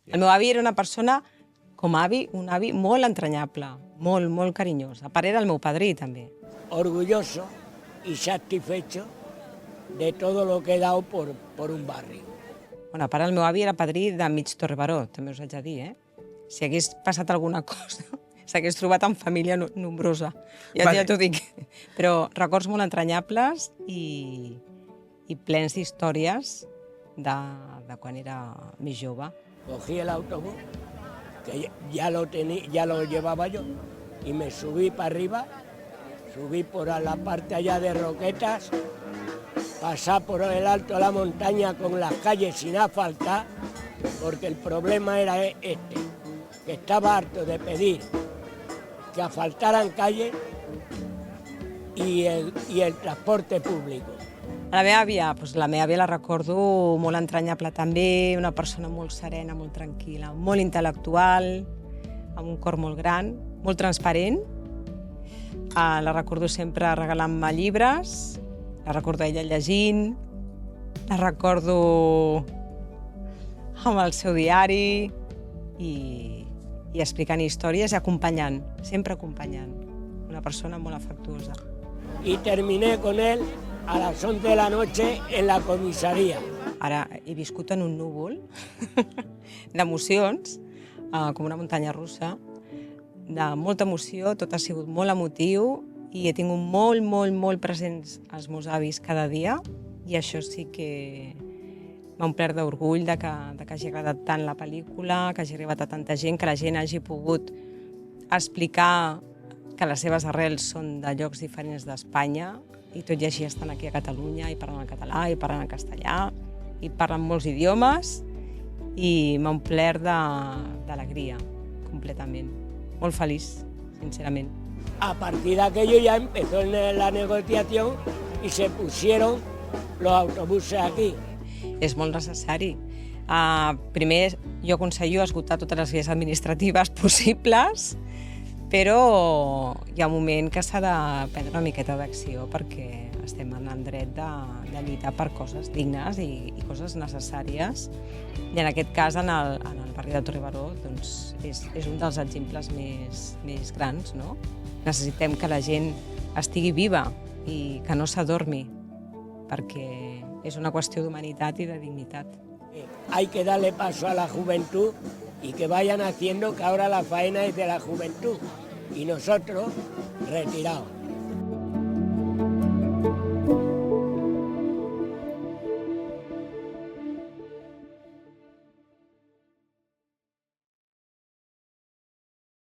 El meu avi era una persona, com a avi, un avi molt entranyable, molt, molt carinyós. A part era el meu padrí, també. Orgulloso y satisfecho de todo lo que he dado por un barrio. Bueno, a part el meu avi era padrí de mig Torrebaró, també us haig de dir, Si hagués passat alguna cosa, s'hagués trobat amb família nombrosa. Ja t'ho dic. Però records molt entranyables i plens d'històries de quan era més jove. Cogí el autobús, que ya lo llevaba yo, y me subí para arriba, subí por la parte allá de Roquetas, pasar por el alto de la montaña con las calles sin asfaltar, porque el problema era este, que estaba harto de pedir que asfaltaran calles y el transporte público. La meva àvia la recordo molt entranyable també, una persona molt serena, molt tranquil·la, molt intel·lectual, amb un cor molt gran, molt transparent. La recordo sempre regalant-me llibres, la recordo ella llegint, la recordo amb el seu diari i explicant històries i acompanyant, sempre acompanyant. Una persona molt afectuosa. Y terminé con él a las 11 de la noche en la comisaría. Ara he viscut en un núvol d'emocions, com una muntanya russa, de molta emoció, tot ha sigut molt emotiu i he tingut molt, molt, molt presents els meus avis cada dia i això sí que m'ha omplert d'orgull de que hagi agradat tant la pel·lícula, que hagi arribat a tanta gent, que la gent hagi pogut explicar que les seves arrels són de llocs diferents d'Espanya i tot i així estan aquí a Catalunya i parlen el català i parlen el castellà i parlen molts idiomes i m'ha omplert d'alegria, completament. Molt feliç, sincerament. A partir de aquello ya empezó la negociación y se pusieron los autobuses aquí. És molt necessari. Primer, jo aconsello esgotar totes les vies administratives possibles, però hi ha un moment que s'ha de prendre una miqueta d'acció perquè estem en el dret de lluitar per coses dignes i coses necessàries. I en aquest cas, en el barri de Torrebaró, doncs, és un dels exemples més grans, no? Necessitem que la gent estigui viva i que no s'adormi, perquè és una qüestió d'humanitat i de dignitat. Hay que darle paso a la juventud y que vayan haciendo que ahora la faena es de la juventud y nosotros retirados.